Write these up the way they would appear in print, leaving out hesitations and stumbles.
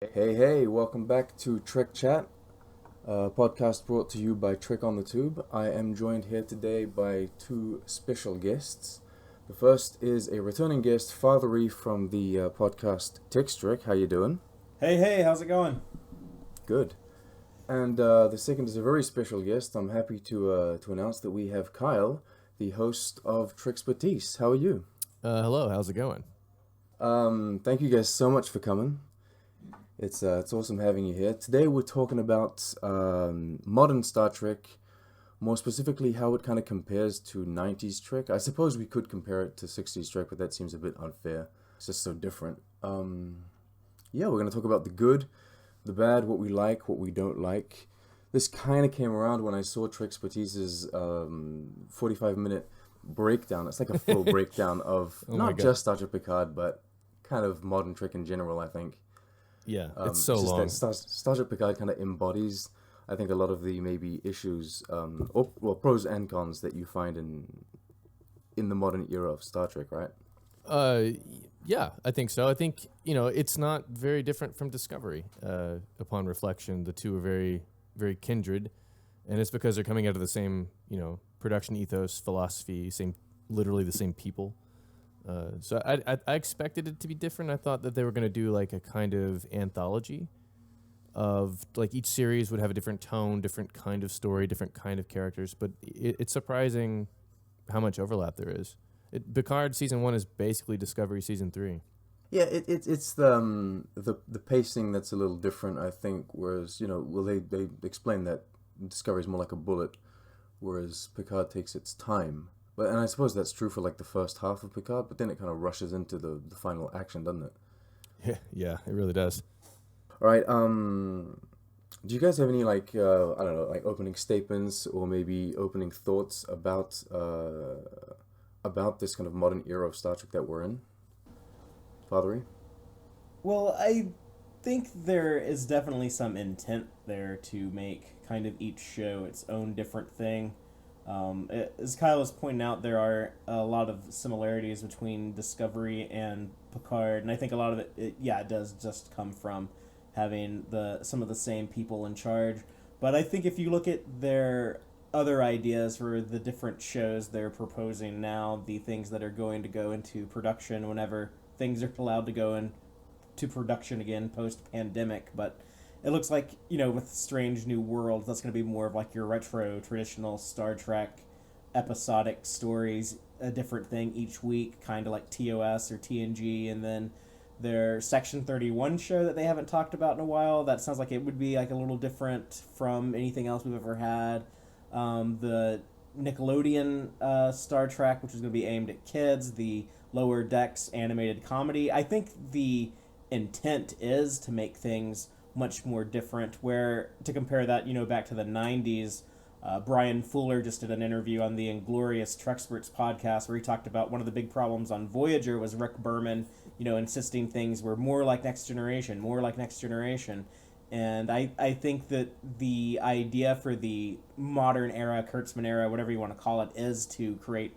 Hey, welcome back to Trek Chat, a podcast brought to you by Trek on the Tube. I am joined here today by two special guests. The first is a returning guest, Fatheree from the podcast Tex-Trek. How you doing? Hey, how's it going? Good. And the second is a very special guest. I'm happy to announce that we have Kyle, the host of Trekspertise. How are you? Hello, how's it going? Thank you guys so much for coming. It's awesome having you here. Today we're talking about modern Star Trek, more specifically how it kind of compares to 90s Trek. I suppose we could compare it to 60s Trek, but that seems a bit unfair. It's just so different. Yeah, we're going to talk about the good, the bad, what we like, what we don't like. This kind of came around when I saw Trekspertise's 45-minute breakdown. It's like a full breakdown of Oh my not god. just Star Trek Picard, but kind of modern Trek in general, I think. Yeah, it's so It's just that long. Star Trek Picard kind of embodies, I think, a lot of the maybe issues, or well, pros and cons that you find in the modern era of Star Trek, right? Uh, yeah, I think so. I think, it's not very different from Discovery. Upon reflection, the two are very, very kindred, and it's because they're coming out of the same, production ethos, philosophy, literally the same people. So I expected it to be different. I thought that they were going to do like a kind of anthology of like each series would have a different tone, different kind of story, different kind of characters. But it's surprising how much overlap there is. Picard season 1 is basically Discovery season 3. Yeah, it's the pacing that's a little different, I think. Whereas well, they explain that Discovery is more like a bullet, whereas Picard takes its time. But and I suppose that's true for like the first half of Picard, but then it kind of rushes into the final action, doesn't it? Yeah, yeah, it really does. All right. Do you guys have any like I don't know, like opening statements or maybe opening thoughts about this kind of modern era of Star Trek that we're in, Fathery? Well, I think there is definitely some intent there to make kind of each show its own different thing. As Kyle was pointing out, there are a lot of similarities between Discovery and Picard, and I think a lot of it does just come from having the some of the same people in charge. But I think if you look at their other ideas for the different shows they're proposing now, the things that are going to go into production whenever things are allowed to go into production again post pandemic, but it looks like with Strange New Worlds, that's going to be more of like your retro traditional Star Trek episodic stories, a different thing each week, kind of like TOS or TNG. And then their Section 31 show that they haven't talked about in a while, that sounds like it would be like a little different from anything else we've ever had. The Nickelodeon Star Trek, which is going to be aimed at kids, the Lower Decks animated comedy. I think the intent is to make things much more different. Where to compare that, back to the '90s, Brian Fuller just did an interview on the Inglorious Treksperts podcast where he talked about one of the big problems on Voyager was Rick Berman, insisting things were more like Next Generation, more like Next Generation. And I think that the idea for the modern era, Kurtzman era, whatever you want to call it, is to create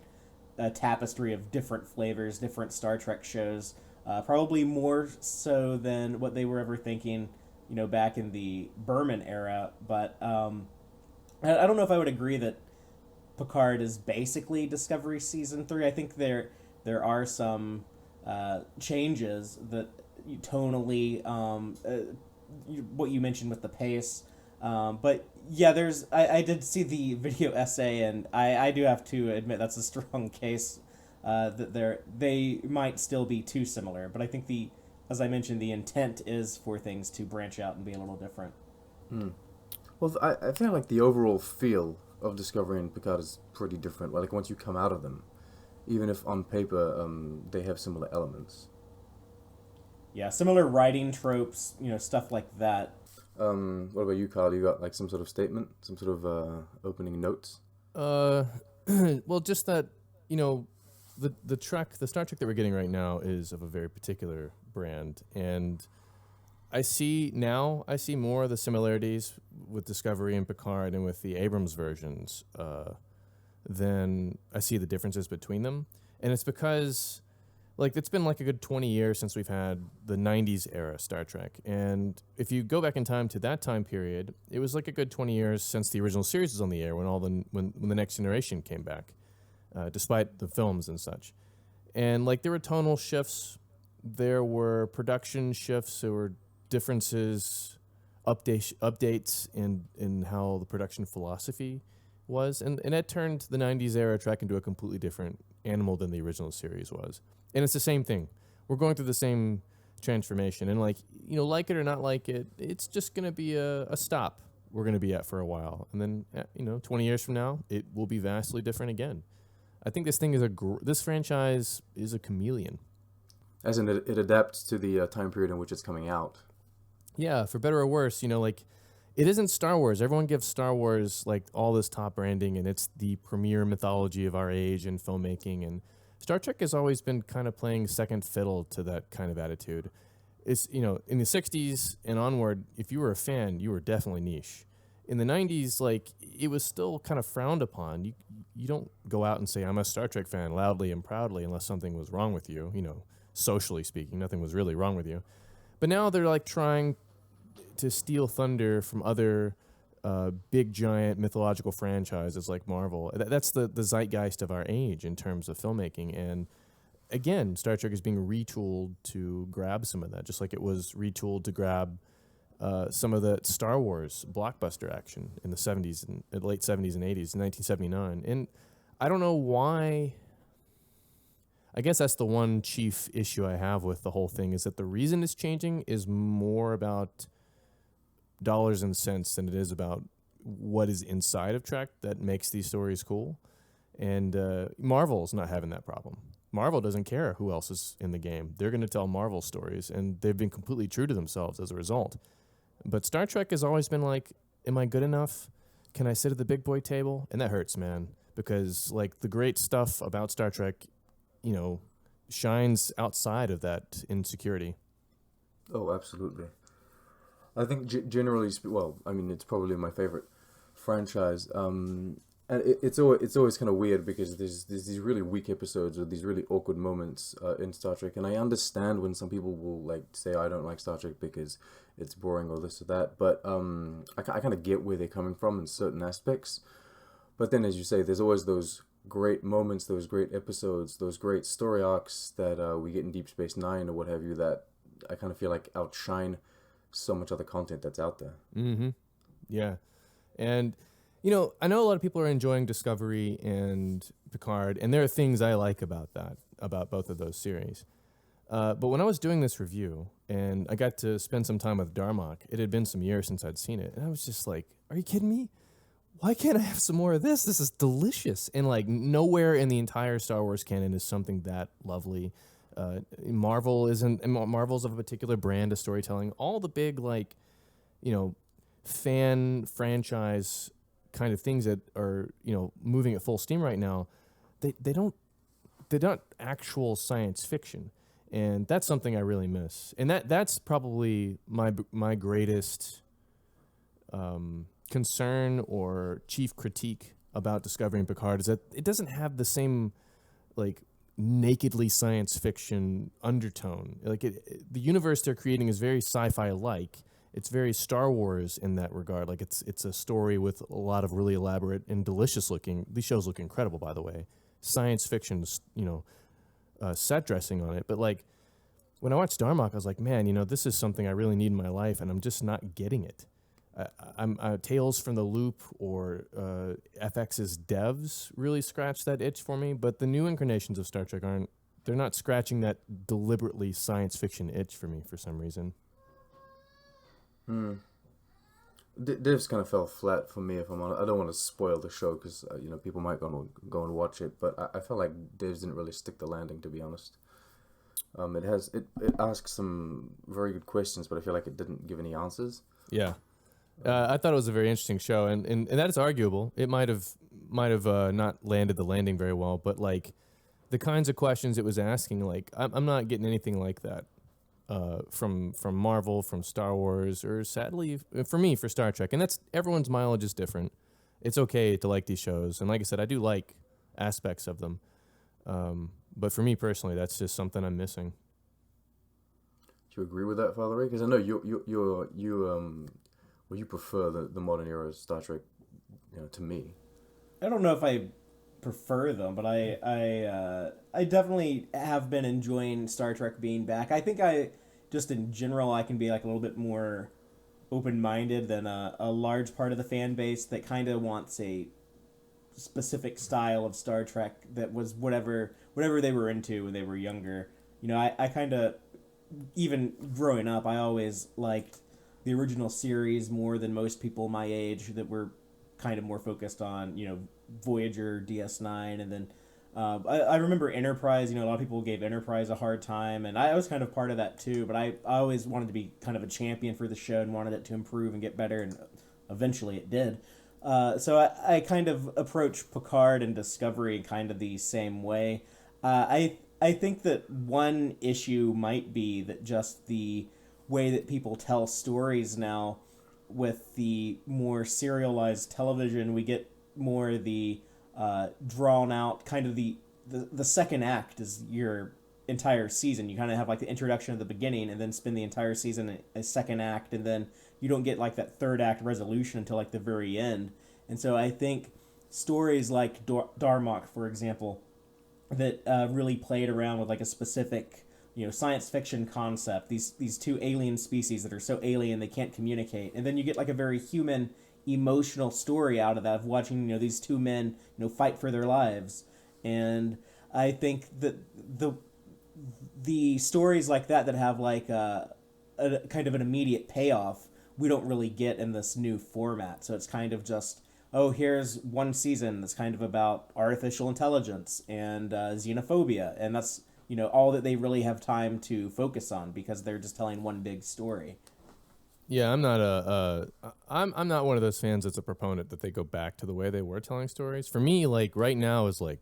a tapestry of different flavors, different Star Trek shows, probably more so than what they were ever thinking, back in the Berman era. But I don't know if I would agree that Picard is basically Discovery season 3. I think there are some changes that tonally, what you mentioned with the pace. But yeah, I did see the video essay, and I do have to admit that's a strong case that they might still be too similar. But I think as I mentioned, the intent is for things to branch out and be a little different. Hmm. Well, I feel like the overall feel of Discovery and Picard is pretty different. Like once you come out of them, even if on paper they have similar elements. Yeah, similar writing tropes, stuff like that. What about you, Kyle? You got like some sort of statement, some sort of opening notes? Uh, well, just that, you know, the Star Trek that we're getting right now is of a very particular brand, and I see more of the similarities with Discovery and Picard and with the Abrams versions than I see the differences between them. And it's because like it's been like a good 20 years since we've had the 90s era Star Trek. And if you go back in time to that time period, it was like a good 20 years since the original series was on the air when the Next Generation came back, despite the films and such. And like there were tonal shifts, there were production shifts, there were differences, updates in how the production philosophy was, and that turned the 90s era Trek into a completely different animal than the original series was. And it's the same thing. We're going through the same transformation, and like like it or not like it, it's just going to be a stop we're going to be at for a while, and then 20 years from now it will be vastly different again. I think this thing is this franchise is a chameleon. As in, it adapts to the time period in which it's coming out. Yeah, for better or worse, like it isn't Star Wars. Everyone gives Star Wars like all this top branding, and it's the premier mythology of our age in filmmaking. And Star Trek has always been kind of playing second fiddle to that kind of attitude. It's in the '60s and onward, if you were a fan, you were definitely niche. In the '90s, like it was still kind of frowned upon. You don't go out and say I'm a Star Trek fan loudly and proudly unless something was wrong with you. Socially speaking, nothing was really wrong with you. But now they're like trying to steal thunder from other big giant mythological franchises like Marvel. That's the zeitgeist of our age in terms of filmmaking. And again, Star Trek is being retooled to grab some of that, just like it was retooled to grab some of the Star Wars blockbuster action in the 70s and late 70s and 80s, in 1979. And I don't know why. I guess that's the one chief issue I have with the whole thing, is that the reason it's changing is more about dollars and cents than it is about what is inside of Trek that makes these stories cool. And Marvel's not having that problem. Marvel doesn't care who else is in the game. They're going to tell Marvel stories, and they've been completely true to themselves as a result. But Star Trek has always been like, am I good enough? Can I sit at the big boy table? And that hurts, man, because like the great stuff about Star Trek, shines outside of that insecurity. Oh, absolutely. I think generally, it's probably my favorite franchise. And it's always kind of weird because there's these really weak episodes or these really awkward moments in Star Trek, and I understand when some people will like say I don't like Star Trek because it's boring or this or that, but I kind of get where they're coming from in certain aspects. But then, as you say, there's always those great moments, those great episodes, those great story arcs that we get in Deep Space Nine or what have you, that I kind of feel like outshine so much other content that's out there. Mm-hmm. Yeah. And, I know a lot of people are enjoying Discovery and Picard, and there are things I like about both of those series. But when I was doing this review, and I got to spend some time with Darmok, it had been some years since I'd seen it, and I was just like, are you kidding me? Why can't I have some more of this? This is delicious. And like nowhere in the entire Star Wars canon is something that lovely. Marvel's of a particular brand of storytelling. All the big fan franchise kind of things that are, moving at full steam right now, they're not actual science fiction. And that's something I really miss. And that's probably my greatest concern or chief critique about Discovery and Picard, is that it doesn't have the same nakedly science fiction undertone. The universe they're creating is very sci-fi like. It's very Star Wars in that regard. It's a story with a lot of really elaborate and delicious looking. These shows look incredible, by the way. Science fiction, set dressing on it. But when I watched Darmok, I was like, man, this is something I really need in my life, and I'm just not getting it. I'm Tales from the Loop or FX's devs really scratch that itch for me, but the new incarnations of Star Trek they're not scratching that deliberately science fiction itch for me for some reason. Devs kind of fell flat for me, if I'm honest. I don't want to spoil the show because people might go and watch it, but I felt like Devs didn't really stick the landing, to be honest. It asks some very good questions, but I feel like it didn't give any answers. Yeah. I thought it was a very interesting show, and that is arguable. It might have not landed the landing very well, but the kinds of questions it was asking, I'm not getting anything like that from Marvel, from Star Wars, or sadly for me, for Star Trek. And that's, everyone's mileage is different. It's okay to like these shows, and like I said, I do like aspects of them. But for me personally, that's just something I'm missing. Do you agree with that, Fatheree? Because I know you prefer the modern era of Star Trek, to me. I don't know if I prefer them, but I definitely have been enjoying Star Trek being back. I think I just in general I can be like a little bit more open minded than a large part of the fan base that kind of wants a specific style of Star Trek that was whatever they were into when they were younger. I kind of even growing up, I always liked the original series more than most people my age that were kind of more focused on Voyager, DS9, and then I remember Enterprise. A lot of people gave Enterprise a hard time, and I was kind of part of that too. But I always wanted to be kind of a champion for the show and wanted it to improve and get better, and eventually it did. So I kind of approach Picard and Discovery in kind of the same way. I think that one issue might be that just the way that people tell stories now with the more serialized television, we get more the drawn out kind of the second act is your entire season. You kind of have like the introduction at the beginning and then spend the entire season a second act, and then you don't get like that third act resolution until like the very end. And so I think stories like Darmok, for example, that really played around with like a specific science fiction concept, these two alien species that are so alien they can't communicate, and then you get like a very human emotional story out of that, of watching these two men fight for their lives. And I think that the stories like that have like a kind of an immediate payoff we don't really get in this new format. So it's kind of just, oh, here's one season that's kind of about artificial intelligence and xenophobia, and that's all that they really have time to focus on because they're just telling one big story. Yeah, I'm not one of those fans that's a proponent that they go back to the way they were telling stories. For me, like right now is like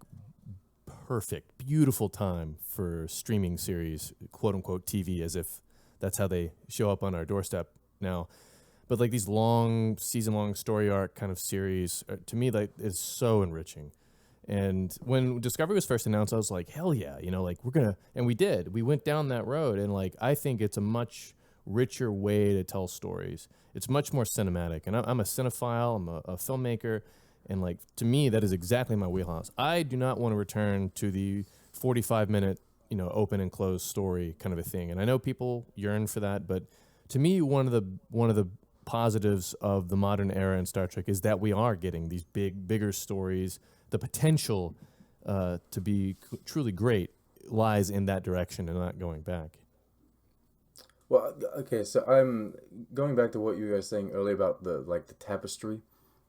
perfect, beautiful time for streaming series, quote unquote TV, as if that's how they show up on our doorstep now. But like these long, season-long story arc kind of series, to me, like is so enriching. And when Discovery was first announced, I was like, hell yeah, like we're gonna, and we did. We went down that road, and like I think it's a much richer way to tell stories. It's much more cinematic, and I'm a cinephile. I'm a filmmaker, and like to me, that is exactly my wheelhouse. I do not want to return to the 45-minute, open and close story kind of a thing. And I know people yearn for that, but to me, one of the positives of the modern era in Star Trek is that we are getting these bigger stories. The potential to be truly great lies in that direction and not going back. Well, okay, so I'm going back to what you guys saying earlier about the tapestry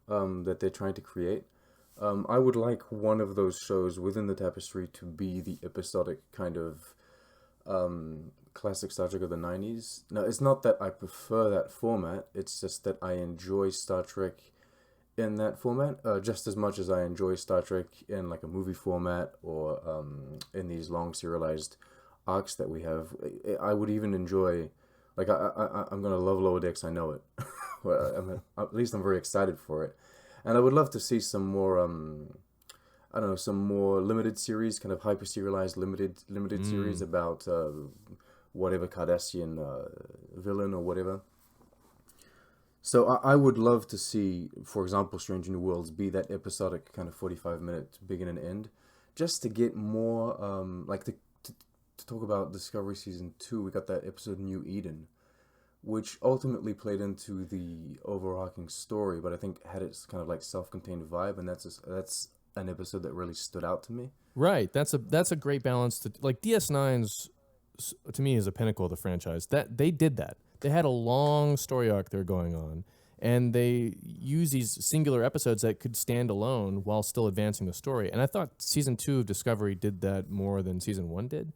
that they're trying to create. I would like one of those shows within the tapestry to be the episodic kind of classic Star Trek of the 90s. Now, it's not that I prefer that format, it's just that I enjoy Star Trek in that format just as much as I enjoy Star Trek in like a movie format or in these long serialized arcs that we have. I would even enjoy, like, I'm gonna love Lower Decks, I know it. Well, at least I'm very excited for it. And I would love to see some more, I don't know, some more limited series, kind of hyper serialized limited series about whatever Cardassian villain or whatever. So I would love to see, for example, Strange New Worlds be that episodic kind of 45-minute begin and end, just to get more, to talk about Discovery Season 2, we got that episode New Eden, which ultimately played into the overarching story, but I think had its kind of like self-contained vibe, and that's an episode that really stood out to me. Right. That's a great balance. Like DS9's to me is a pinnacle of the franchise. That they did that. They had a long story arc they're going on, and they use these singular episodes that could stand alone while still advancing the story. And I thought season 2 of Discovery did that more than season 1 did.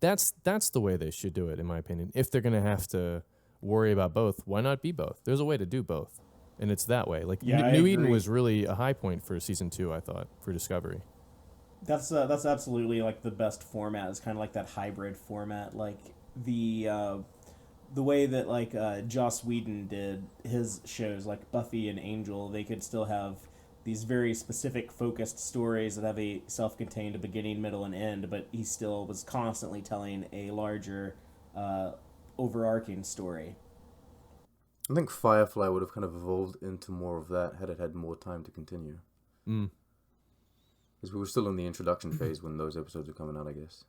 That's the way they should do it, in my opinion. If they're gonna have to worry about both, why not be both? There's a way to do both, and it's that way. Like Yeah, New I Eden agree. was really a high point for season 2, I thought, for Discovery. That's absolutely like the best format. It's kind of like that hybrid format, like the way that Joss Whedon did his shows, like Buffy and Angel. They could still have these very specific focused stories that have a self-contained beginning, middle, and end, but he still was constantly telling a larger overarching story. I think Firefly would have kind of evolved into more of that had it had more time to continue. Mm. Because we were still in the introduction phase when those episodes were coming out, I guess.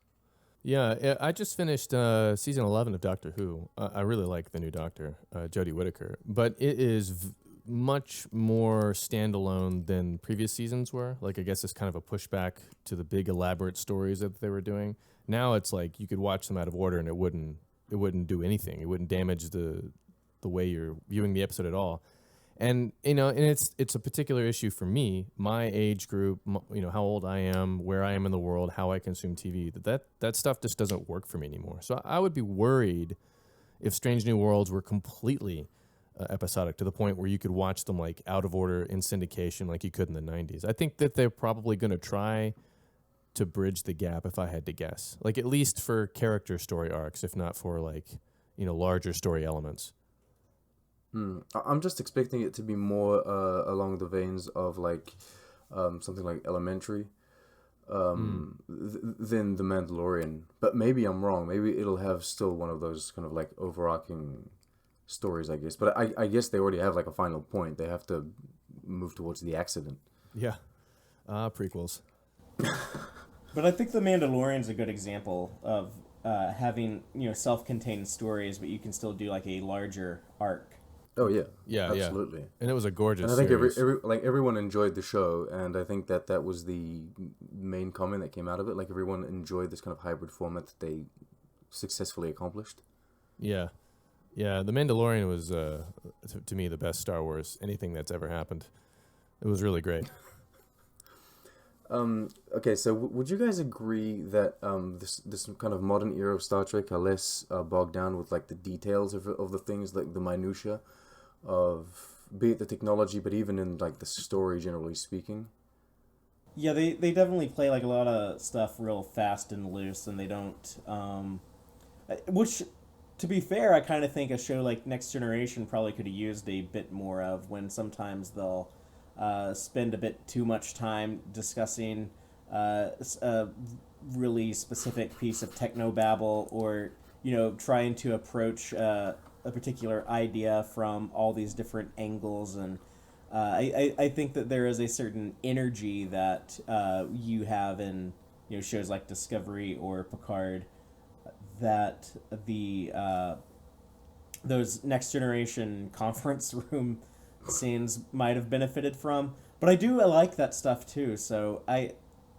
Yeah, I just finished season 11 of Doctor Who. I really like the new Doctor, Jodie Whittaker, but it is much more standalone than previous seasons were. Like, I guess it's kind of a pushback to the big elaborate stories that they were doing. Now it's like you could watch them out of order and it wouldn't do anything. It wouldn't damage the way you're viewing the episode at all. And and it's a particular issue for me, my age group, how old I am, where I am in the world, how I consume TV. That stuff just doesn't work for me anymore. So I would be worried if Strange New Worlds were completely episodic to the point where you could watch them like out of order in syndication like you could in the 90s. I think that they're probably going to try to bridge the gap, if I had to guess, like at least for character story arcs, if not for like larger story elements. I'm just expecting it to be more along the veins of like something like Elementary than The Mandalorian. But maybe I'm wrong. Maybe it'll have still one of those kind of like overarching stories, I guess. But I guess they already have like a final point. They have to move towards the accident. Yeah. Prequels. But I think The Mandalorian's a good example of having self-contained stories, but you can still do like a larger arc. Oh yeah, Yeah, absolutely. yeah. And it was a gorgeous And I think series. everyone enjoyed the show, and I think that was the main comment that came out of it. Like everyone enjoyed this kind of hybrid format that they successfully accomplished. Yeah. Yeah, The Mandalorian was, to me, the best Star Wars, anything that's ever happened. It was really great. Okay, so would you guys agree that this kind of modern era of Star Trek are less bogged down with like the details of the things, like the minutia of be it the technology, but even in like the story, generally speaking? Yeah, they definitely play like a lot of stuff real fast and loose, and they don't. Which, to be fair, I kind of think a show like Next Generation probably could have used a bit more of, when sometimes they'll spend a bit too much time discussing a really specific piece of technobabble, or trying to approach a particular idea from all these different angles. And I think that there is a certain energy that you have in shows like Discovery or Picard that the those Next Generation conference room scenes might have benefited from. But I like that stuff too. So I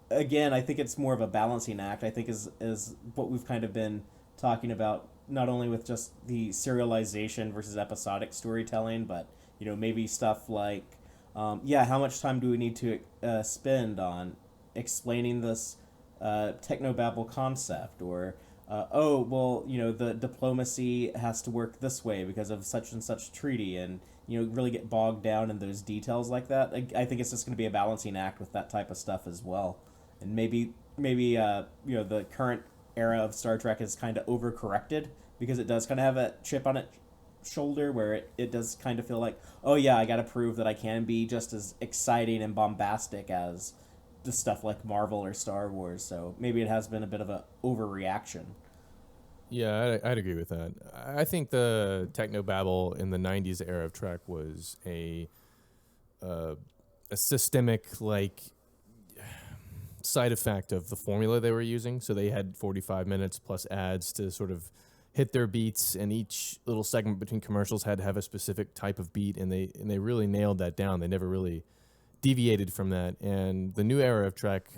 think it's more of a balancing act. I think is what we've kind of been talking about, not only with just the serialization versus episodic storytelling, but maybe stuff like how much time do we need to spend on explaining this technobabble concept, or the diplomacy has to work this way because of such and such treaty, and really get bogged down in those details like that. I think it's just going to be a balancing act with that type of stuff as well. And maybe the current era of Star Trek is kind of overcorrected, because it does kind of have a chip on its shoulder where it does kind of feel like, oh yeah, I got to prove that I can be just as exciting and bombastic as the stuff like Marvel or Star Wars. So maybe it has been a bit of a overreaction. Yeah, I'd agree with that. I think the technobabble in the 90s era of Trek was a systemic, like, side effect of the formula they were using. So they had 45 minutes plus ads to sort of hit their beats, and each little segment between commercials had to have a specific type of beat, and they really nailed that down. They never really deviated from that. And the new era of Trek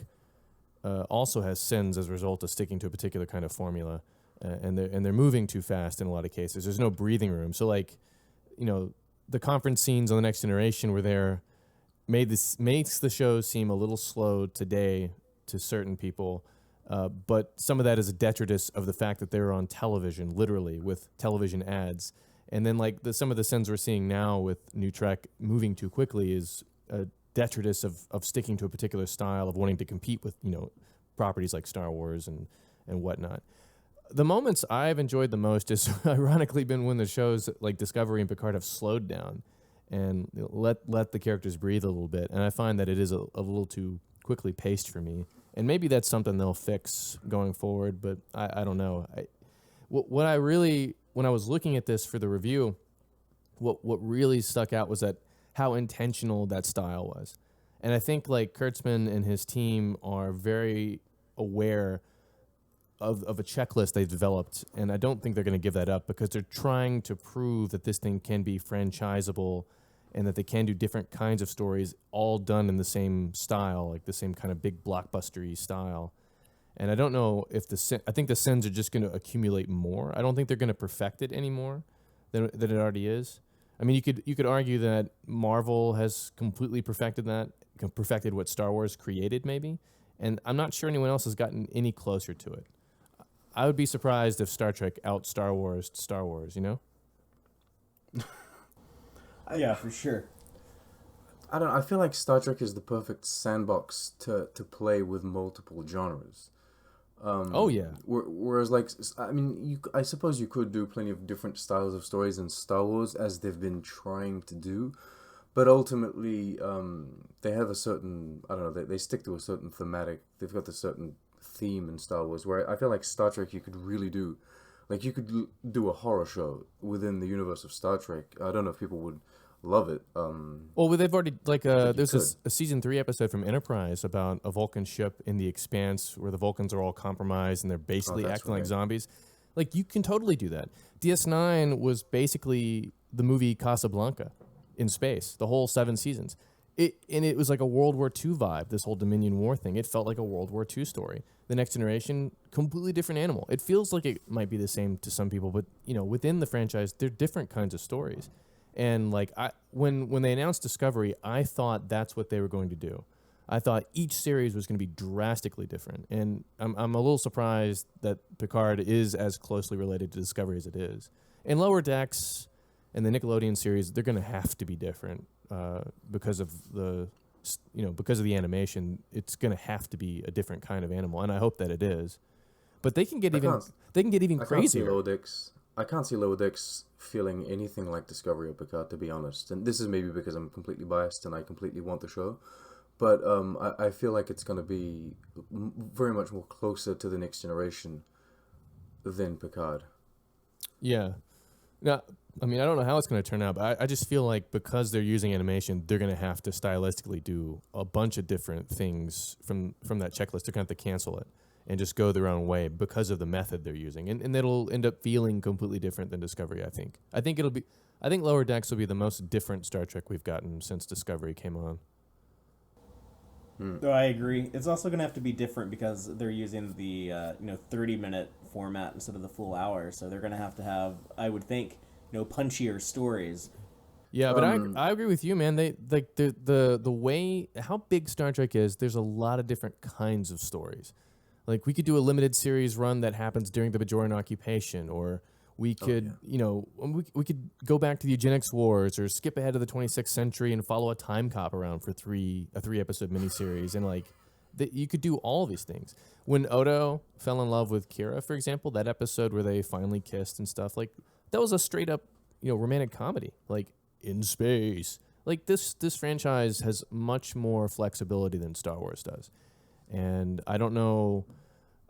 also has sins as a result of sticking to a particular kind of formula. And they're moving too fast in a lot of cases. There's no breathing room. So like, the conference scenes on the Next Generation were there, makes the show seem a little slow today to certain people, but some of that is a detritus of the fact that they're on television, literally with television ads. And then like some of the sins we're seeing now with new Trek moving too quickly is a detritus of sticking to a particular style, of wanting to compete with properties like Star Wars and whatnot. The moments I've enjoyed the most is ironically been when the shows like Discovery and Picard have slowed down. and let the characters breathe a little bit. And I find that it is a little too quickly paced for me. And maybe that's something they'll fix going forward, but I don't know. What I really, when I was looking at this for the review, what really stuck out was that how intentional that style was. And I think like Kurtzman and his team are very aware of a checklist they've developed, and I don't think they're going to give that up because they're trying to prove that this thing can be franchisable and that they can do different kinds of stories all done in the same style, like the same kind of big blockbustery style. And I don't know if I think the sins are just going to accumulate more. I don't think they're going to perfect it any more than it already is. I mean, you could argue that Marvel has completely perfected what Star Wars created, maybe, and I'm not sure anyone else has gotten any closer to it. I would be surprised if Star Trek out Star Wars, you know? Yeah, for sure. I don't know, I feel like Star Trek is the perfect sandbox to play with multiple genres. Oh, yeah. Whereas, like, I mean, I suppose you could do plenty of different styles of stories in Star Wars, as they've been trying to do, but ultimately, they have a certain, I don't know, they stick to a certain thematic. They've got a certain theme in Star Wars, where I feel like Star Trek you could really do, like, you could do a horror show within the universe of Star Trek. I don't know if people would love it. Well, they've already, like, there's could. a season 3 episode from Enterprise about a Vulcan ship in the Expanse where the Vulcans are all compromised and they're basically acting like zombies. Like, you can totally do that. DS9 was basically the movie Casablanca in space, the whole 7 seasons. It was like a World War II vibe, this whole Dominion War thing. It felt like a World War II story. The Next Generation, completely different animal. It feels like it might be the same to some people, but, you know, within the franchise, they're different kinds of stories. And like when they announced Discovery, I thought that's what they were going to do. I thought each series was going to be drastically different, and I'm a little surprised that Picard is as closely related to Discovery as it is. And Lower Decks and the Nickelodeon series, they're going to have to be different because of the animation. It's going to have to be a different kind of animal, and I hope that it is. But they can get even crazier. I can't see Lower Decks feeling anything like Discovery or Picard, to be honest. And this is maybe because I'm completely biased and I completely want the show. But I feel like it's going to be very much more closer to the Next Generation than Picard. Yeah. Now, I mean, I don't know how it's going to turn out, but I just feel like because they're using animation, they're going to have to stylistically do a bunch of different things from that checklist. They're going to have to cancel it and just go their own way because of the method they're using. And it'll end up feeling completely different than Discovery, I think. I think Lower Decks will be the most different Star Trek we've gotten since Discovery came on. No, I agree. It's also going to have to be different because they're using the 30-minute format instead of the full hour. So they're going to have, I would think, punchier stories. Yeah, but I agree with you, man. They like the way how big Star Trek is. There's a lot of different kinds of stories. Like, we could do a limited series run that happens during the Bajoran occupation, or we could, we could go back to the Eugenics Wars, or skip ahead to the 26th century and follow a time cop around for a 3-episode miniseries. And, like, you could do all these things. When Odo fell in love with Kira, for example, that episode where they finally kissed and stuff, like, that was a straight-up, romantic comedy, like, in space. Like, this franchise has much more flexibility than Star Wars does. And I don't know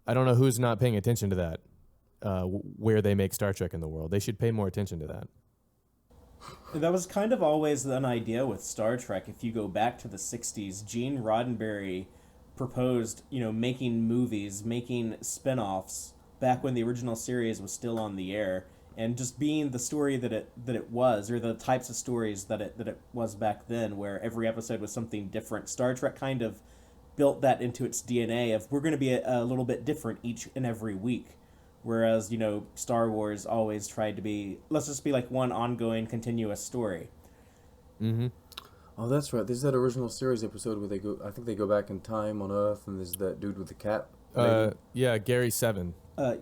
who's not paying attention to that, where they make Star Trek in the world. They should pay more attention to that. That was kind of always an idea with Star Trek. If you go back to the 60s, Gene Roddenberry proposed, making movies, making spin-offs back when the original series was still on the air, and just being the story that it was, or the types of stories that it was back then, where every episode was something different. Star Trek kind of built that into its DNA of we're going to be a little bit different each and every week. Whereas, Star Wars always tried to be, let's just be like one ongoing, continuous story. Mm-hmm. Oh, that's right. There's that original series episode where I think they go back in time on Earth, and there's that dude with the cat. Yeah, Gary Seven.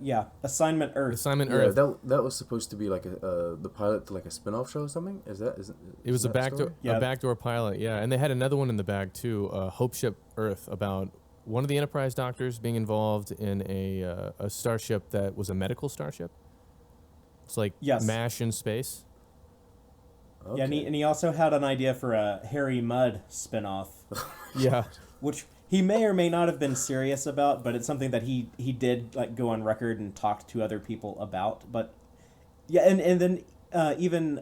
Yeah, Assignment Earth. Earth. That was supposed to be like the pilot to like a spin-off show or something. It was a backdoor pilot, yeah. And they had another one in the bag too, Hope Ship Earth, about one of the Enterprise doctors being involved in a starship that was a medical starship. It's like MASH in space. Yeah, Okay. and he also had an idea for a Harry Mudd spinoff, Yeah. which he may or may not have been serious about, but it's something that he did like go on record and talk to other people about. But yeah, and then even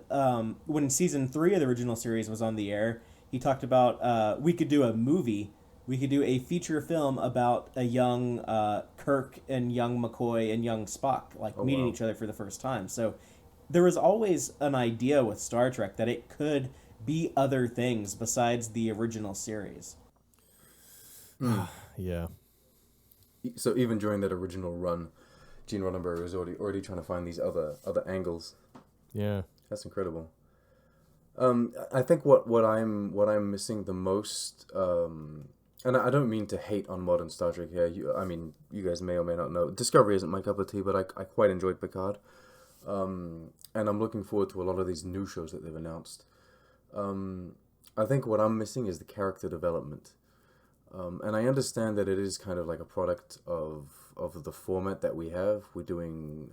when season 3 of the original series was on the air, he talked about we could do a movie, we could do a feature film about a young Kirk and young McCoy and young Spock like Oh meeting wow. each other for the first time. So there was always an idea with Star Trek that it could be other things besides the original series. Yeah. So even during that original run, Gene Roddenberry was already trying to find these other angles. Yeah. That's incredible. I think what I'm missing the most, and I don't mean to hate on modern Star Trek here. I mean, you guys may or may not know, Discovery isn't my cup of tea, but I quite enjoyed Picard, and I'm looking forward to a lot of these new shows that they've announced. I think what I'm missing is the character development, and I understand that it is kind of like a product of the format that we have. We're doing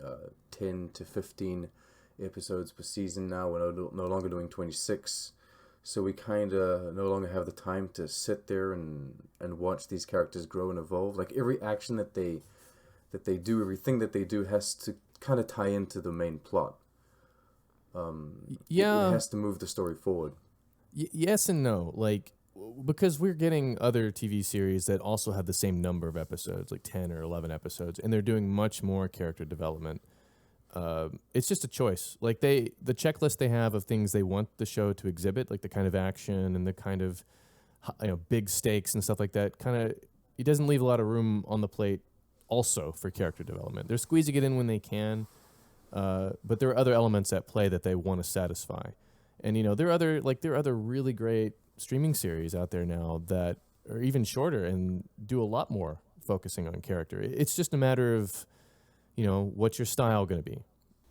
10 to 15 episodes per season now. We're no longer doing 26. So we kind of no longer have the time to sit there and watch these characters grow and evolve. Like every action that they do, everything that they do has to kind of tie into the main plot. It Yeah. has to move the story forward. Yes and no. Like, because we're getting other TV series that also have the same number of episodes, like 10 or 11 episodes, and they're doing much more character development. It's just a choice. Like the checklist they have of things they want the show to exhibit, like the kind of action and the kind of big stakes and stuff like that. Kind of, it doesn't leave a lot of room on the plate. Also for character development, they're squeezing it in when they can, but there are other elements at play that they want to satisfy. And there are other really great streaming series out there now that are even shorter and do a lot more focusing on character. It's just a matter of what's your style going to be?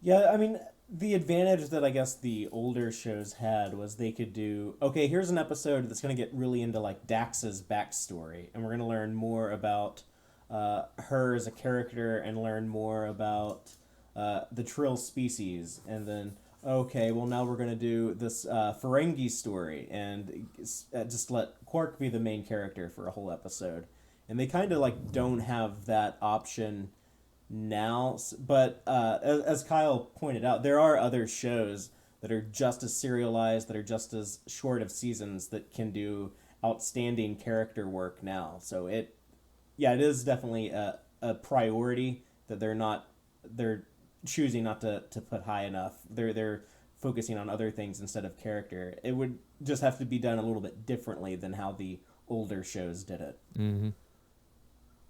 Yeah, I mean, the advantage that I guess the older shows had was they could do, okay, here's an episode that's going to get really into like Dax's backstory, and we're going to learn more about her as a character and learn more about the Trill species, and then okay, well now we're going to do this Ferengi story and just let Quark be the main character for a whole episode. And they kind of like don't have that option now. But as Kyle pointed out, there are other shows that are just as serialized, that are just as short of seasons, that can do outstanding character work now. So it is definitely a priority that they're choosing not to put high enough. They're focusing on other things instead of character. It would just have to be done a little bit differently than how the older shows did it. Mm-hmm.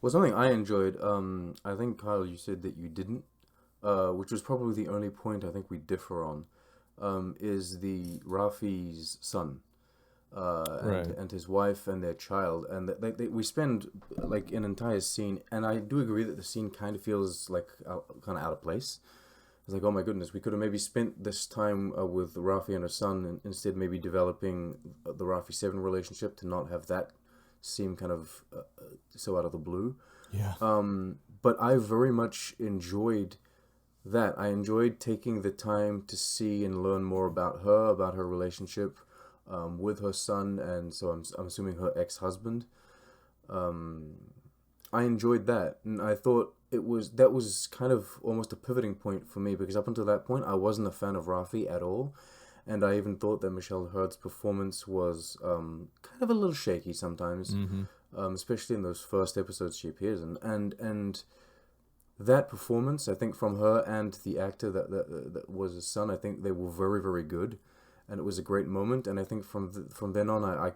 Well, something I enjoyed, I think, Kyle, you said that you didn't, which was probably the only point I think we differ on, is the Rafi's son, Right. and his wife and their child. And we spend like an entire scene, and I do agree that the scene kind of feels like kind of out of place. It's like, oh my goodness, we could have maybe spent this time with Rafi and her son, and instead maybe developing the Rafi-7 relationship to not have that seem kind of so out of the blue. Yeah. But I very much enjoyed that. I enjoyed taking the time to see and learn more about her relationship with her son, and so I'm assuming her ex-husband. I enjoyed that, and I thought that was kind of almost a pivoting point for me, because up until that point I wasn't a fan of Rafi at all. And I even thought that Michelle Hurd's performance was kind of a little shaky sometimes, especially in those first episodes she appears in. And that performance, I think, from her and the actor that was his son, I think they were very, very good, and it was a great moment. And I think from then on, I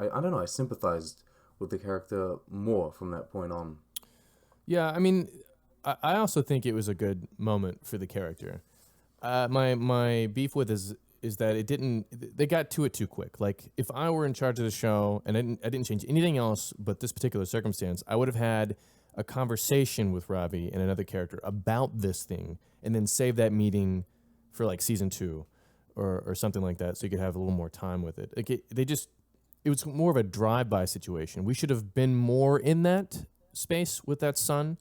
don't know, I sympathized with the character more from that point on. Yeah, I mean, I also think it was a good moment for the character. My beef with is that they got to it too quick. Like, if I were in charge of the show and I didn't change anything else but this particular circumstance, I would have had a conversation with Ravi and another character about this thing, and then save that meeting for like season 2 or something like that, so you could have a little more time with it. Like it was more of a drive-by situation. We should have been more in that space with that son,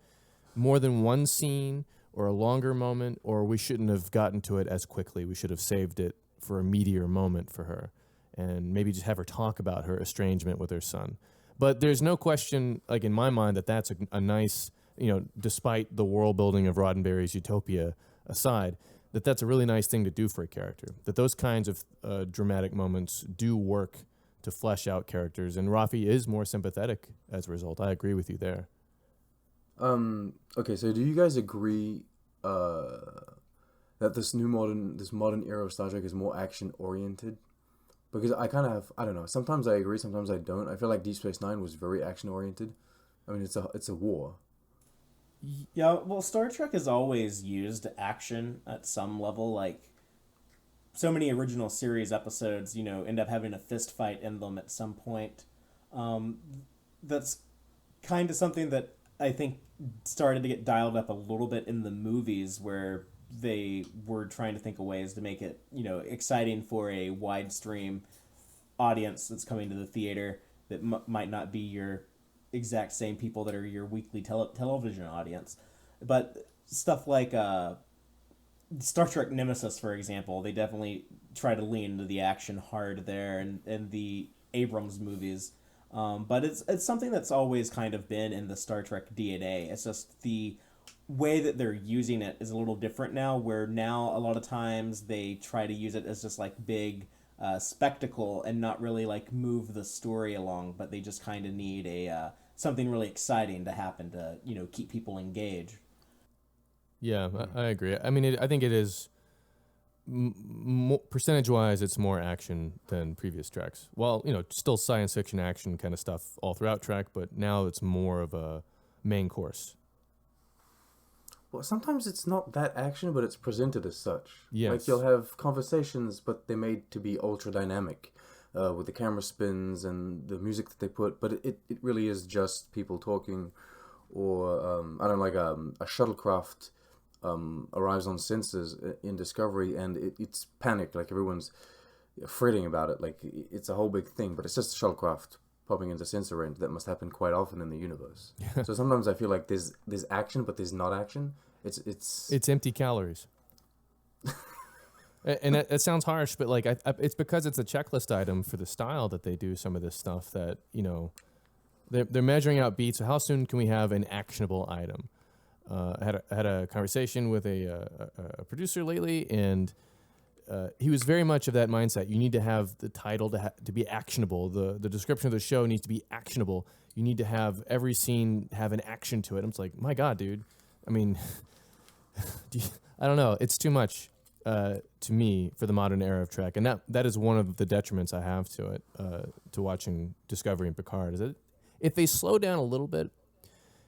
more than one scene or a longer moment, or we shouldn't have gotten to it as quickly. We should have saved it for a meteor moment for her, and maybe just have her talk about her estrangement with her son. But there's no question, like in my mind, that that's a nice, despite the world building of Roddenberry's Utopia aside, that's a really nice thing to do for a character. That those kinds of dramatic moments do work to flesh out characters, and Rafi is more sympathetic as a result. I agree with you there. Okay, so do you guys agree that this modern era of Star Trek is more action oriented? Because I don't know. Sometimes I agree, sometimes I don't. I feel like Deep Space Nine was very action oriented. I mean, it's a war. Yeah, well, Star Trek has always used action at some level. Like, so many original series episodes, end up having a fist fight in them at some point. That's kind of something that I think started to get dialed up a little bit in the movies, where they were trying to think of ways to make it, exciting for a wide stream audience that's coming to the theater that might not be your exact same people that are your weekly television audience. But stuff like Star Trek Nemesis, for example, they definitely try to lean into the action hard there, and the Abrams movies. But it's something that's always kind of been in the Star Trek DNA. It's just the way that they're using it is a little different now, where now a lot of times they try to use it as just like big spectacle and not really like move the story along, but they just kind of need a something really exciting to happen to keep people engaged. Yeah, I agree. I mean, I think it is percentage-wise, it's more action than previous treks. Well, still science fiction action kind of stuff all throughout Trek, but now it's more of a main course. Well, sometimes it's not that action, but it's presented as such. Yes. Like, you'll have conversations, but they're made to be ultra dynamic, with the camera spins and the music that they put. But it really is just people talking, or I don't know, like a shuttlecraft arrives on sensors in Discovery, and it's panicked. Like, everyone's fretting about it. Like, it's a whole big thing, but it's just a shuttlecraft popping into sensor range. That must happen quite often in the universe. So sometimes I feel like there's action, but there's not action. It's empty calories. And it sounds harsh, but like it's because it's a checklist item for the style that they do some of this stuff. That they're measuring out beats. So how soon can we have an actionable item? I had a conversation with a producer lately, and he was very much of that mindset. You need to have the title to be actionable. The description of the show needs to be actionable. You need to have every scene have an action to it. I'm just like, my God, dude. I mean, I don't know. It's too much to me for the modern era of Trek, and that is one of the detriments I have to it, to watching Discovery and Picard. Is that if they slow down a little bit,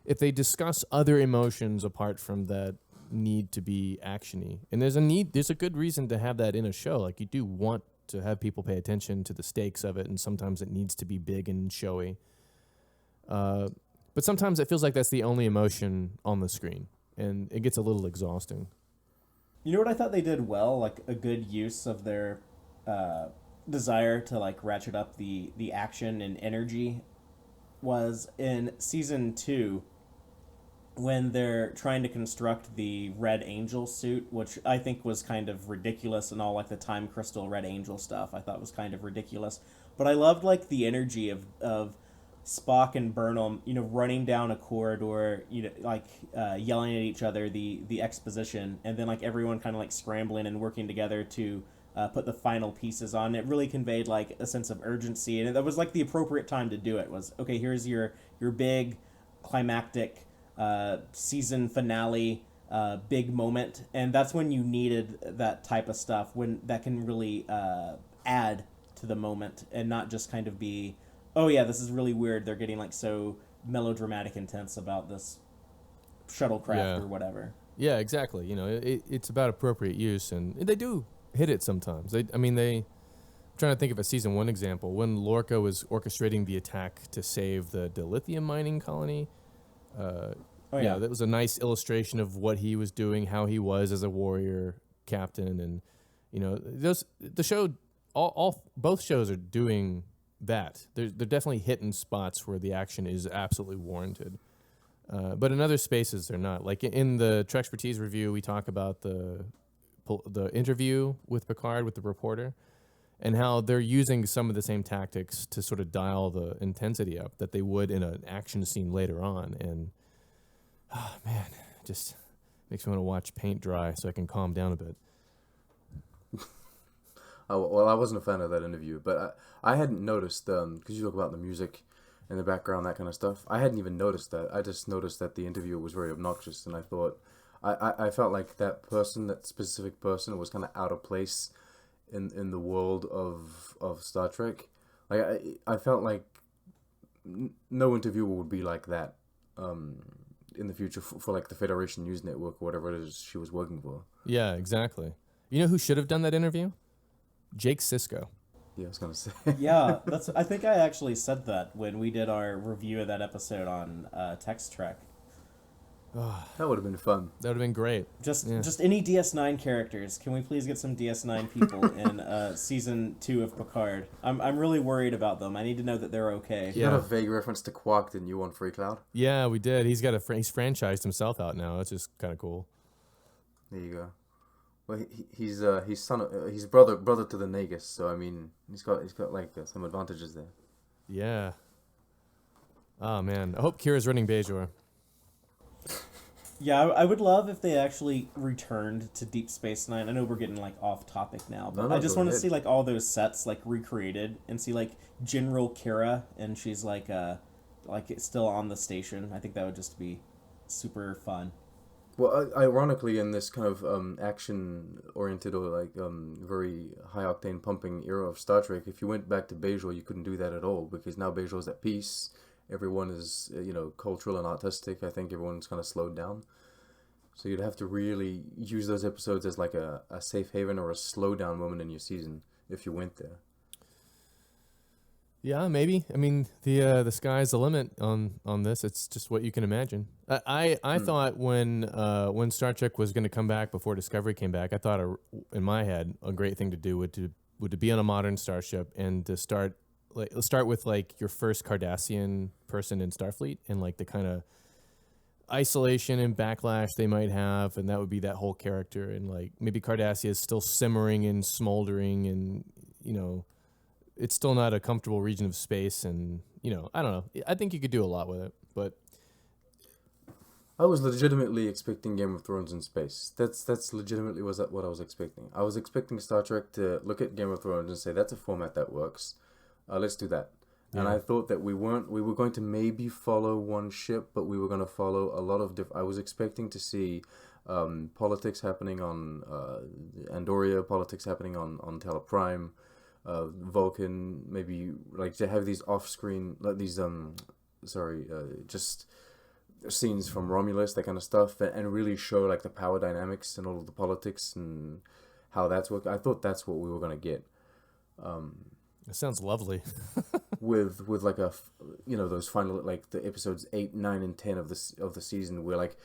if they discuss other emotions apart from that need to be actiony, and there's a good reason to have that in a show. Like, you do want to have people pay attention to the stakes of it, and sometimes it needs to be big and showy. But sometimes it feels like that's the only emotion on the screen, and it gets a little exhausting. You know what I thought they did well, like a good use of their desire to like ratchet up the action and energy, was in season 2, when they're trying to construct the Red Angel suit, which I think was kind of ridiculous, and all like the Time Crystal Red Angel stuff I thought was kind of ridiculous. But I loved like the energy of Spock and Burnham, running down a corridor, like yelling at each other, the exposition, and then like everyone kind of like scrambling and working together to put the final pieces on. It really conveyed like a sense of urgency, and that was like the appropriate time to do it. Was, okay, here's your big climactic season finale big moment, and that's when you needed that type of stuff, when that can really add to the moment and not just kind of be, oh yeah, this is really weird, they're getting like so melodramatic intense about this shuttlecraft or whatever. Yeah, exactly. It's about appropriate use, and they do hit it sometimes. I'm trying to think of a season 1 example when Lorca was orchestrating the attack to save the dilithium mining colony. That was a nice illustration of what he was doing, how he was as a warrior captain, and both shows are doing that. They're definitely hitting spots where the action is absolutely warranted, but in other spaces they're not. Like in the Trekspertise review, we talk about the the interview with Picard with the reporter, and how they're using some of the same tactics to sort of dial the intensity up that they would in an action scene later on. And oh man, just makes me want to watch paint dry so I can calm down a bit. Well, I wasn't a fan of that interview, but I hadn't noticed, because you talk about the music in the background, that kind of stuff. I hadn't even noticed that. I just noticed that the interviewer was very obnoxious, and I thought, I felt like that specific person was kind of out of place in the world of Star Trek. Like, I felt like no interviewer would be like that in the future for like the Federation News Network or whatever it is she was working for. Yeah, exactly. You know who should have done that interview? Jake Sisko. Yeah, I was gonna say. Yeah, I think I actually said that when we did our review of that episode on Tex-Trek. That would have been fun. That would have been great. Just any DS9 characters. Can we please get some DS9 people in season 2 of Picard? I'm really worried about them. I need to know that they're okay. You had a vague reference to Quark, didn't you, on Free Cloud? Yeah, we did. He's he's franchised himself out now. It's just kind of cool. There you go. Well, he's brother to the Nagus, so I mean, he's got like some advantages there. Yeah. Oh man, I hope Kira's running Bajor. Yeah, I would love if they actually returned to Deep Space Nine. I know we're getting like off topic now, but I just want to see like all those sets like recreated and see like General Kira, and she's like still on the station. I think that would just be super fun. Well, ironically, in this kind of action-oriented or like very high-octane pumping era of Star Trek, if you went back to Bajor, you couldn't do that at all because now Bajor's at peace. Everyone is, cultural and artistic. I think everyone's kind of slowed down. So you'd have to really use those episodes as like a safe haven or a slowdown moment in your season if you went there. Yeah, maybe. I mean, the sky's the limit on this. It's just what you can imagine. I thought when Star Trek was going to come back before Discovery came back, I thought in my head a great thing to do would to be on a modern starship and to start with like your first Cardassian person in Starfleet and like the kind of isolation and backlash they might have, and that would be that whole character, and like maybe Cardassia is still simmering and smoldering, and it's still not a comfortable region of space, and I don't know. I think you could do a lot with it, but I was legitimately expecting Game of Thrones in space. That's legitimately what I was expecting. I was expecting Star Trek to look at Game of Thrones and say that's a format that works. Let's do that. Yeah. And I thought that we were going to maybe follow one ship, but we were going to follow a lot of different. I was expecting to see politics happening on Andoria, politics happening on Teleprime. Vulcan, maybe like to have these off-screen, like these just scenes from Romulus, that kind of stuff, and really show like the power dynamics and all of the politics and how that's working. I thought that's what we were gonna get. It sounds lovely. with like those final like the episodes 8, 9, and 10 of the season where like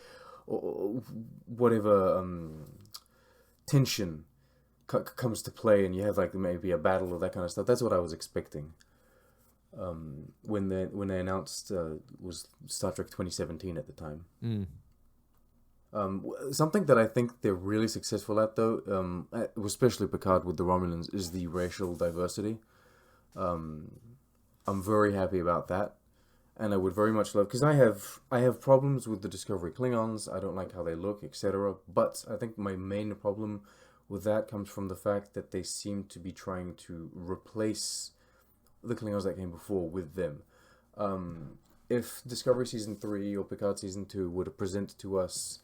whatever tension comes to play, and you have like maybe a battle or that kind of stuff. That's what I was expecting. When they announced was Star Trek 2017 at the time. Something that I think they're really successful at, though, especially Picard with the Romulans, is the racial diversity. I'm very happy about that, and I would very much love, because I have problems with the Discovery Klingons. I don't like how they look, etc. But I think my main problem with that comes from the fact that they seem to be trying to replace the Klingons that came before with them. If Discovery Season 3 or Picard Season 2 were to present to us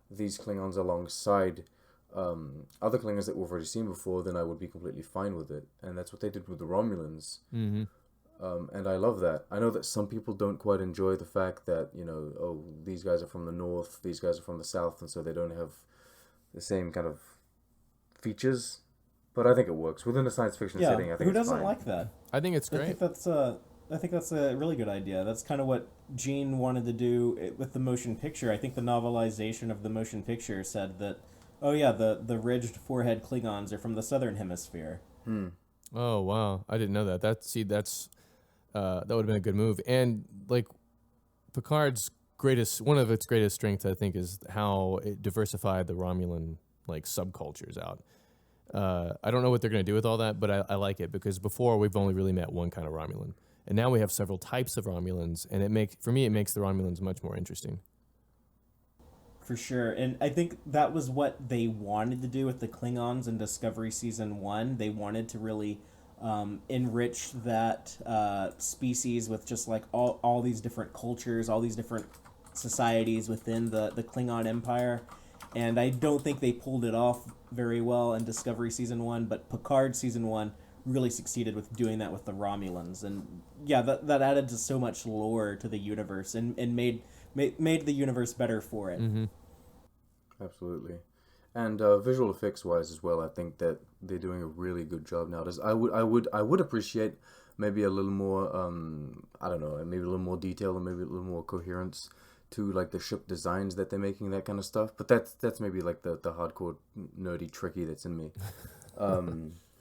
these Klingons alongside other Klingons that we've already seen before, then I would be completely fine with it. And that's what they did with the Romulans. Mm-hmm. And I love that. I know that some people don't quite enjoy the fact that, these guys are from the north, these guys are from the south, and so they don't have the same kind of features, but I think it works within a science fiction setting. I think who doesn't fine. like that? I think it's great. I think that's a really good idea. That's kind of what Gene wanted to do with the motion picture. I think the novelization of the motion picture said that, the ridged forehead Klingons are from the southern hemisphere. Oh wow, I didn't know that. That would have been a good move. And like Picard's one of its greatest strengths, I think, is how it diversified the Romulan like subcultures out. I don't know what they're going to do with all that, but I like it because before we've only really met one kind of Romulan, and now we have several types of Romulans, and it makes the Romulans much more interesting. For sure. And I think that was what they wanted to do with the Klingons in Discovery Season 1. They wanted to really enrich that species with just like all these different cultures, all these different societies within the Klingon Empire. And I don't think they pulled it off very well in Discovery Season 1, but Picard Season 1 really succeeded with doing that with the Romulans. And yeah, that added to so much lore to the universe and made the universe better for it. Mm-hmm. Absolutely. And visual effects wise as well, I think that they're doing a really good job nowadays. I would appreciate maybe a little more I don't know, maybe a little more detail or maybe a little more coherence to like the ship designs that they're making, that kind of stuff. But that's maybe like the hardcore nerdy tricky that's in me.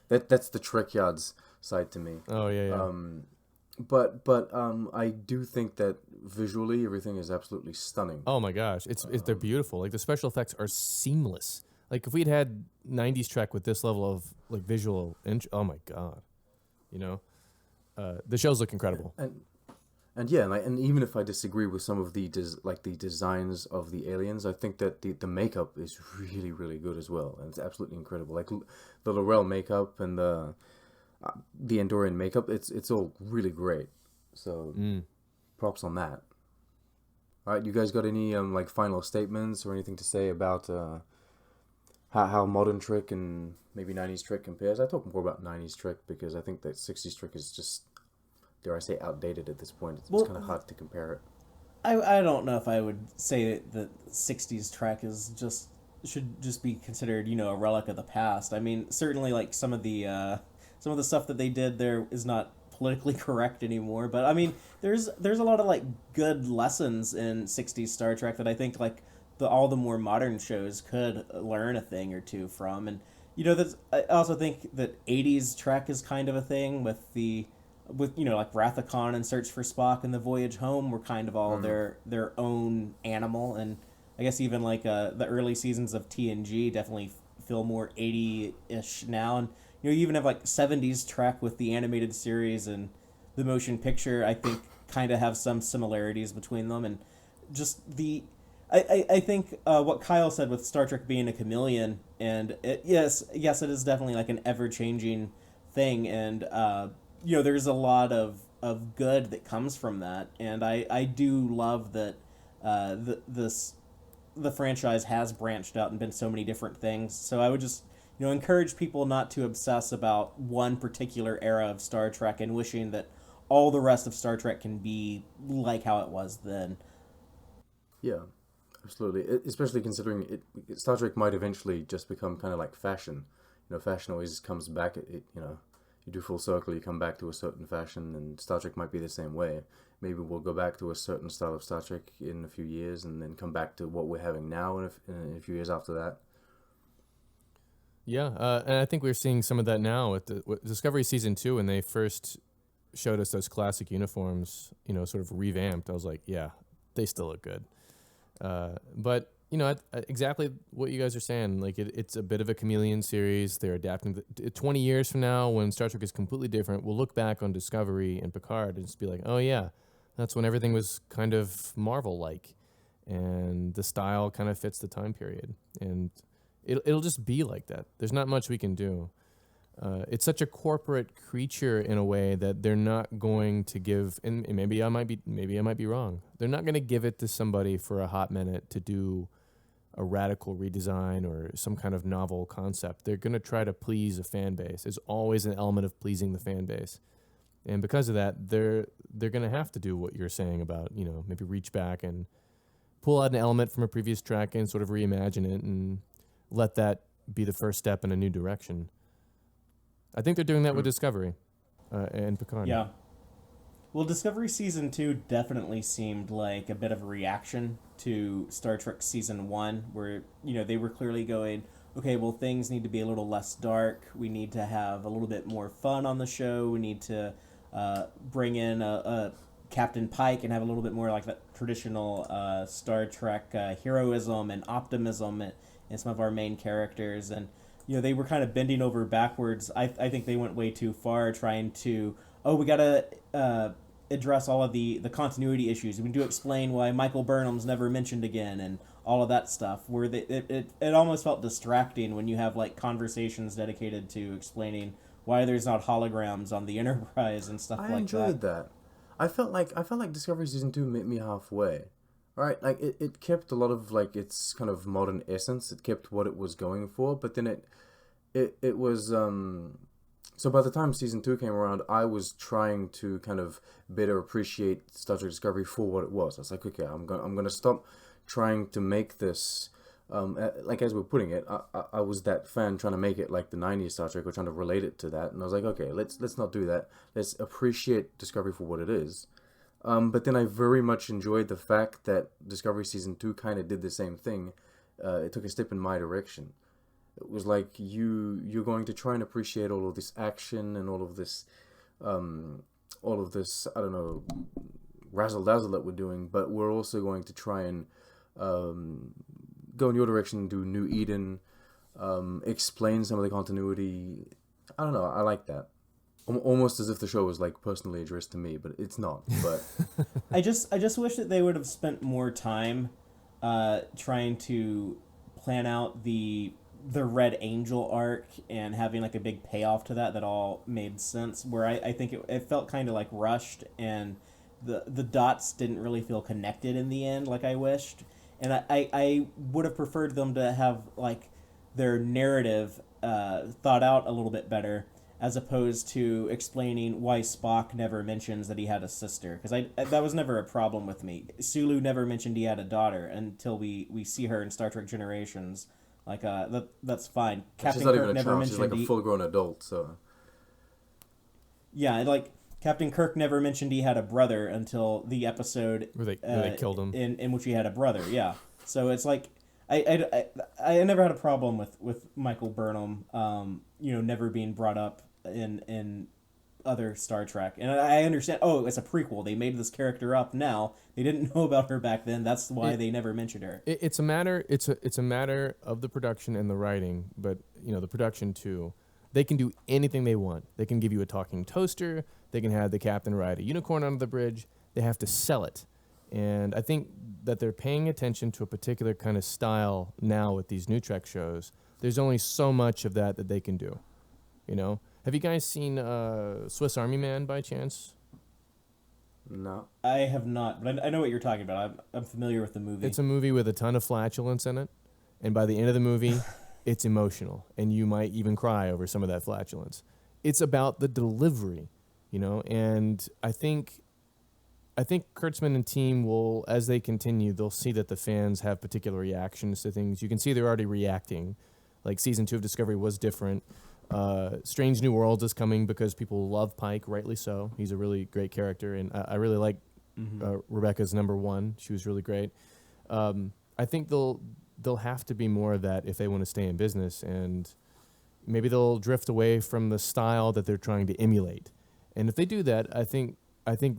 That's the Trek yards side to me. Oh yeah. But I do think that visually everything is absolutely stunning. Oh my gosh, they're beautiful. Like the special effects are seamless. Like if we'd had '90s Trek with this level of like visual, oh my god, you know, the shows look incredible. And yeah, and even if I disagree with some of the the designs of the aliens, I think that the makeup is really, really good as well, and it's absolutely incredible. Like the L'Orel makeup and the Andorian makeup, it's all really great. So props on that. All right, you guys got any like final statements or anything to say about how modern Trek and maybe 90s Trek compares? I talk more about 90s Trek because I think that 60s Trek is just, dare I say, outdated at this point. It's kind of hard to compare it. I don't know if I would say that 60s Trek should just be considered, a relic of the past. I mean, certainly like some of the stuff that they did there is not politically correct anymore, but I mean, there's a lot of like good lessons in 60s Star Trek that I think like all the more modern shows could learn a thing or two from. And I also think that 80s Trek is kind of a thing with like Wrath of Khan and Search for Spock and The Voyage Home were kind of all their own animal. And I guess even like the early seasons of TNG definitely feel more 80-ish now. And you even have like 70s Trek with the animated series and the motion picture, I think kind of have some similarities between them. And just I think what Kyle said with Star Trek being a chameleon, and yes, it is definitely like an ever-changing thing. And there's a lot of good that comes from that, and I do love that the franchise has branched out and been so many different things. So I would just encourage people not to obsess about one particular era of Star Trek and wishing that all the rest of Star Trek can be like how it was then. Yeah, absolutely. Especially considering Star Trek might eventually just become kind of like fashion. Fashion always comes back. You do full circle, you come back to a certain fashion, and Star Trek might be the same way. Maybe we'll go back to a certain style of Star Trek in a few years, and then come back to what we're having now in a few years after that. Yeah, and I think we're seeing some of that now with Discovery Season 2 when they first showed us those classic uniforms, sort of revamped. I was like, yeah, they still look good. But exactly what you guys are saying. Like it's a bit of a chameleon series. They're adapting. 20 years from now, when Star Trek is completely different, we'll look back on Discovery and Picard and just be like, oh yeah, that's when everything was kind of Marvel-like, and the style kind of fits the time period, and it'll just be like that. There's not much we can do. It's such a corporate creature in a way that they're not going to give, and maybe I might be wrong. They're not going to give it to somebody for a hot minute to do a radical redesign or some kind of novel concept. They're going to try to please a fan base. There's always an element of pleasing the fan base. And because of that, they're going to have to do what you're saying about, maybe reach back and pull out an element from a previous track and sort of reimagine it and let that be the first step in a new direction. I think they're doing that with Discovery and Picard. Yeah. Well, Discovery Season 2 definitely seemed like a bit of a reaction to Star Trek Season 1, where, they were clearly going, okay, well, things need to be a little less dark. We need to have a little bit more fun on the show. We need to bring in a Captain Pike and have a little bit more like that traditional Star Trek heroism and optimism and some of our main characters, and they were kind of bending over backwards. I think they went way too far trying to, we gotta address all of the continuity issues. We do explain why Michael Burnham's never mentioned again and all of that stuff. Where it almost felt distracting when you have like conversations dedicated to explaining why there's not holograms on the Enterprise and stuff like that. I enjoyed that. I felt like Discovery Season 2 met me halfway. Right? Like it kept a lot of like its kind of modern essence. It kept what it was going for, but then it was so by the time Season 2 came around, I was trying to kind of better appreciate Star Trek Discovery for what it was. I was like, okay, I'm gonna stop trying to make this like as we're putting it, I was that fan trying to make it like the 90s Star Trek or trying to relate it to that, and I was like, okay, let's not do that. Let's appreciate Discovery for what it is. But then I very much enjoyed the fact that Discovery Season 2 kind of did the same thing. It took a step in my direction. It was like you're going to try and appreciate all of this action and all of this I don't know, razzle dazzle that we're doing, but we're also going to try and go in your direction and do New Eden, explain some of the continuity. I don't know. I like that. Almost as if the show was like personally addressed to me, but it's not. But I just wish that they would have spent more time trying to plan out the Red Angel arc and having like a big payoff to that all made sense. Where I think it felt kind of like rushed, and the dots didn't really feel connected in the end like I wished. And I would have preferred them to have like their narrative thought out a little bit better, as opposed to explaining why Spock never mentions that he had a sister. Because that was never a problem with me. Sulu never mentioned he had a daughter until we see her in Star Trek Generations. Like that's fine. Captain Kirk never mentioned. She's like a full-grown adult, so. Yeah, like Captain Kirk never mentioned he had a brother until the episode where they killed him, in which he had a brother. Yeah, so it's like I never had a problem with Michael Burnham, never being brought up in other Star Trek, and I understand. Oh, it's a prequel. They made this character up now. They didn't know about her back then. That's why they never mentioned her. It's a matter. It's a matter of the production and the writing, but the production too. They can do anything they want. They can give you a talking toaster. They can have the captain ride a unicorn onto the bridge. They have to sell it. And I think that they're paying attention to a particular kind of style now with these new Trek shows. There's only so much of that they can do. Have you guys seen Swiss Army Man by chance? No. I have not, but I know what you're talking about. I'm familiar with the movie. It's a movie with a ton of flatulence in it. And by the end of the movie, it's emotional. And you might even cry over some of that flatulence. It's about the delivery, and I think Kurtzman and team will, as they continue, they'll see that the fans have particular reactions to things. You can see they're already reacting. Like Season 2 of Discovery was different. Strange New Worlds is coming because people love Pike, rightly so. He's a really great character, and I really like Rebecca's number 1. She was really great. I think they'll have to be more of that if they want to stay in business, and maybe they'll drift away from the style that they're trying to emulate. And if they do that, I think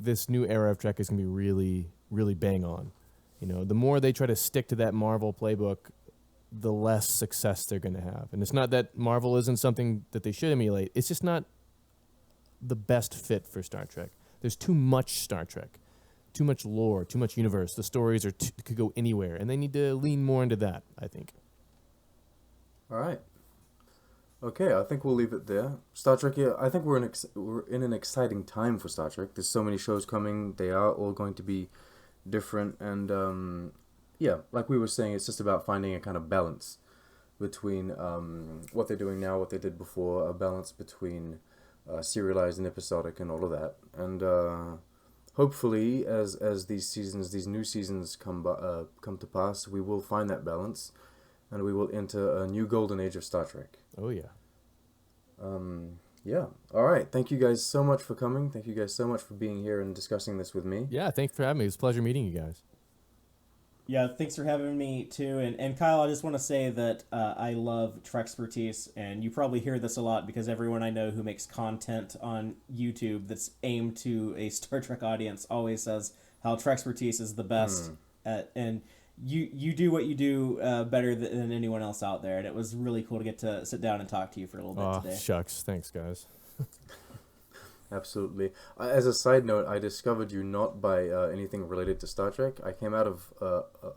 this new era of Trek is going to be really, really bang on. The more they try to stick to that Marvel playbook, the less success they're going to have. And it's not that Marvel isn't something that they should emulate. It's just not the best fit for Star Trek. There's too much Star Trek, too much lore, too much universe. The stories could go anywhere, and they need to lean more into that, I think. All right. Okay, I think we'll leave it there. Star Trek, yeah, I think we're in an exciting time for Star Trek. There's so many shows coming. They are all going to be different, and yeah, like we were saying, it's just about finding a kind of balance between what they're doing now, what they did before, a balance between serialized and episodic and all of that. And hopefully, as these new seasons come to pass, we will find that balance, and we will enter a new golden age of Star Trek. Oh, yeah. Yeah. All right. Thank you guys so much for coming. Thank you guys so much for being here and discussing this with me. Yeah, thanks for having me. It was a pleasure meeting you guys. Yeah, thanks for having me, too. And Kyle, I just want to say that I love Trekspertise, and you probably hear this a lot because everyone I know who makes content on YouTube that's aimed to a Star Trek audience always says how Trekspertise is the best. And you do what you do better than anyone else out there, and it was really cool to get to sit down and talk to you for a little bit today. Shucks. Thanks, guys. Absolutely. As a side note, I discovered you not by anything related to Star Trek. I came out of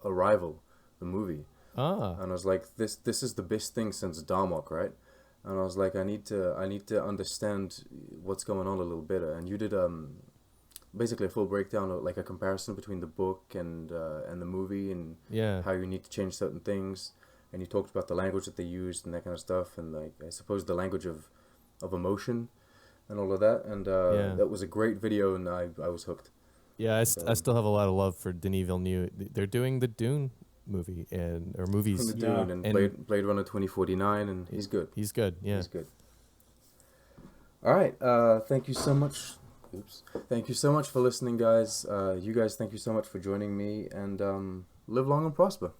Arrival, the movie, Ah. and I was like, this is the best thing since Darmok, right? And I was like, I need to understand what's going on a little better. And you did basically a full breakdown, of, like a comparison between the book and the movie, and Yeah. how you need to change certain things. And you talked about the language that they used and that kind of stuff, and like I suppose the language of emotion and all of that. And Yeah. that was a great video, and I was hooked. Yeah, I still have a lot of love for Denis Villeneuve. They're doing the Dune movie or From movies. the Dune and Blade Runner 2049, and he's good. He's good. Yeah. He's good. All right. Thank you so much. Oops. Thank you so much for listening, guys. You guys, thank you so much for joining me, and live long and prosper.